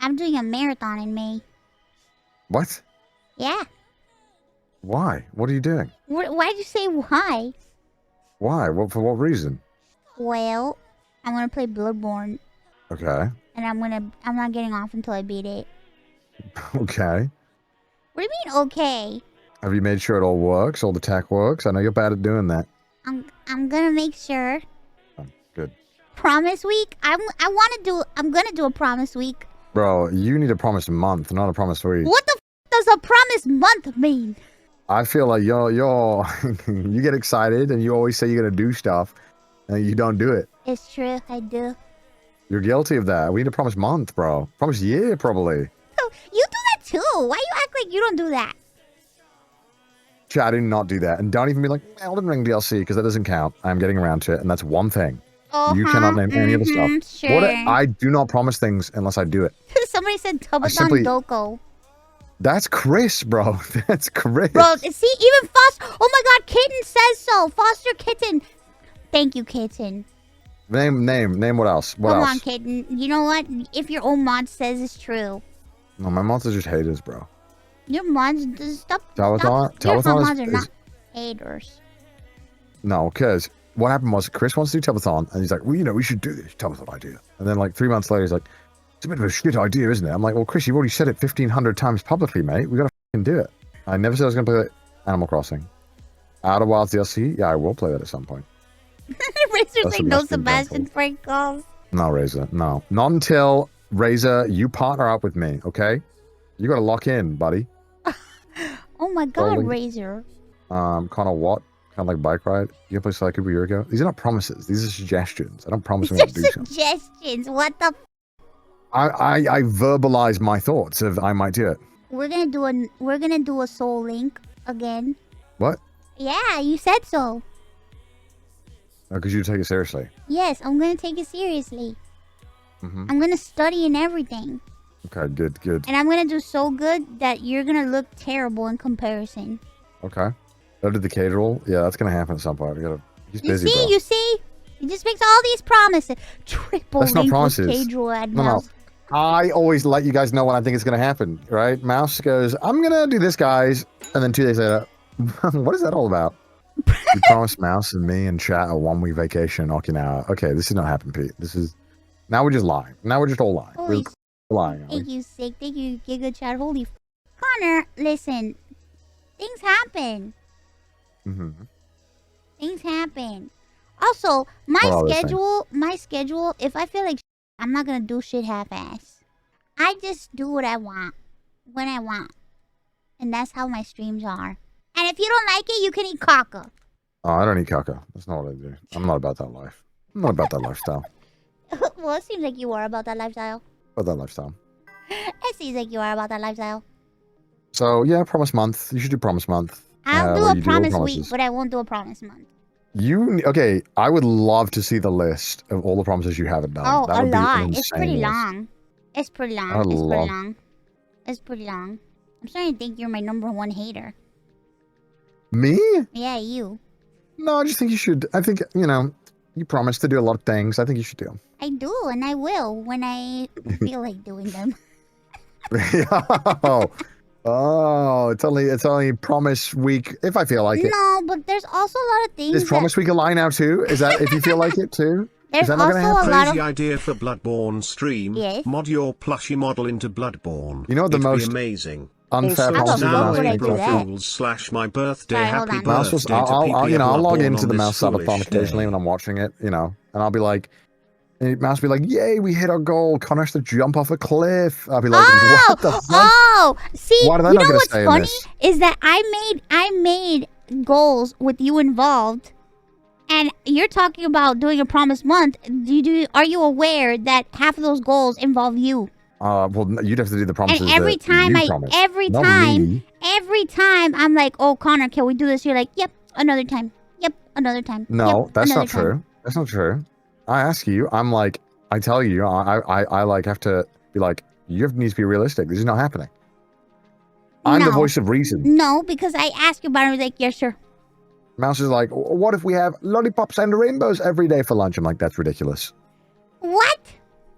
I'm doing a marathon in May. What? Yeah. Why? What are you doing? Why'd you say why? Why? For what reason? Well, I'm gonna play Bloodborne. Okay. And I'm not getting off until I beat it. Okay. What do you mean, okay? Have you made sure it all works? All the tech works? I know you're bad at doing that. I'm gonna make sure. Oh, good. Promise week? I'm gonna do a promise week. Bro, you need a promised month, not a promised week. What the f does a promise month mean? I feel like you're you get excited and you always say you're gonna do stuff and you don't do it. It's true, I do. You're guilty of that. We need a promised month, bro. Promised year, probably. Oh, you do that too. Why you act like you don't do that? Chat, I do not do that. And don't even be like, Elden Ring DLC, because that doesn't count. I'm getting around to it, and that's one thing. You cannot name any other stuff. Sure. I do not promise things unless I do it. Somebody said Tubathon Doko. That's Chris, bro. That's Chris. Bro, see, even Foster. Oh my God, Kitten says so. Foster Kitten. Thank you, Kitten. Name what else? What Come else? on, Kitten. You know what? If your own mod says it's true. No, my mods are just haters, bro. Your mods, stop. Telethon Your mods are not haters. No, because what happened was Chris wants to do Telethon, and he's like, well, you know, we should do this Telethon idea. And then like 3 months later, he's like, it's a bit of a shit idea, isn't it? I'm like, well, Chris, you've already said it 1,500 times publicly, mate. We gotta fucking do it. I never said I was gonna play Animal Crossing. Outer Wilds DLC? Yeah, I will play that at some point. Razor's like, no Sebastian Sprinkles. No, Razor, no. Not until, Razor, you partner up with me, okay? You gotta lock in, buddy. Oh my God, Razor. Kind of what? Kind of like bike ride? You play Psycho a year ago? These are not promises. These are suggestions. I don't promise These me to are do something. suggestions. What the? I verbalize my thoughts of I might do it. We're gonna do a Soul Link again. What? Yeah, you said so. Because you take it seriously. Yes, I'm gonna take it seriously. Mm-hmm. I'm gonna study and everything. Okay, good. And I'm gonna do so good that you're gonna look terrible in comparison. Okay. Go to the cathedral. Yeah, that's gonna happen at some point. He's busy, bro. You see? He just makes all these promises. Triple That's not link promises. with cathedral ad No. mouse. I always let you guys know when I think it's gonna happen, right? Mouse goes, I'm gonna do this, guys. And then 2 days later, what is that all about? You promised Mouse and me and chat a 1-week vacation in Okinawa. Okay, this is not happening, Pete. This is... Now we're just lying. Now we're just all lying. Holy We're lying. Thank you, Sick. Thank you, Giga Chat. Holy Connor, listen. Things happen. Mm-hmm. Things happen. Also, my schedule, if I feel like I'm not gonna do shit half-ass. I just do what I want. When I want. And that's how my streams are. And if you don't like it, you can eat caca. Oh, I don't eat caca. That's not what I do. I'm not about that life. I'm not about that lifestyle. Well, it seems like you are about that lifestyle. About that lifestyle. It seems like you are about that lifestyle. So, yeah, promise month. You should do promise month. I'll do a promise week, but I won't do a promise month. Okay, I would love to see the list of all the promises you haven't done. Oh, that a would lot. Be it's pretty list. long. It's pretty long. It's pretty long. I'm starting to think you're my #1 hater. Me? Yeah, you. No, I just think you should. I think, you know, you promised to do a lot of things. I think you should do them. I do, and I will when I feel like doing them. it's only promise week if I feel like it. No, but there's also a lot of things. Is promise week a lie now too? Is that if you feel like it too? There's Is that not also gonna happen? a lot of crazy idea for Bloodborne stream. Yes. Mod your plushie model into Bloodborne. You know what the It'd most be amazing. unfair also, promise of the now mouse April that? Fools / my birthday. Sorry, Happy hold on. Mouse was, birthday to I'll PP I'll log Bloodborne into on the this mouse subathon foolish occasionally day. when I'm watching it, you know, and I'll be like, Mouse will be like, yay, we hit our goal. Connor has to jump off a cliff. I'll be like, what the fuck? See, Why did I you not know get a what's say in funny this? is that I made goals with you involved, and you're talking about doing a promise month. Are you aware that half of those goals involve you? Well, you'd have to do the promises. And every time I'm like, oh, Connor, can we do this? You're like, yep, another time. Yep, another time. No, yep, that's another not time. true. That's not true. I ask you, I'm like, I tell you, I like have to be like, you need to be realistic. This is not happening. I'm the voice of reason. No, because I asked you about it. I was like, yeah, sure. Mouse is like, what if we have lollipops and rainbows every day for lunch? I'm like, that's ridiculous. What?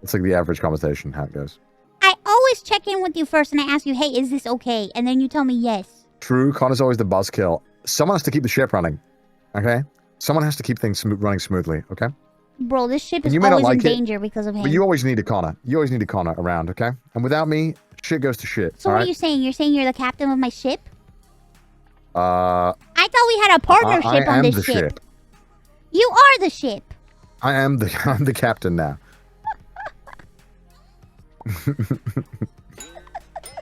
It's like the average conversation, how it goes. I always check in with you first and I ask you, hey, is this okay? And then you tell me yes. True, Connor's always the buzzkill. Someone has to keep the ship running, okay? Someone has to keep things running smoothly, okay? Bro, this ship is You may not always like in it, danger because of him. But you always need a Connor. You always need a Connor around, okay? And without me, shit goes to shit. So what are you saying? You're saying you're the captain of my ship? I thought we had a partnership on this ship. You are the ship. I'm the captain now.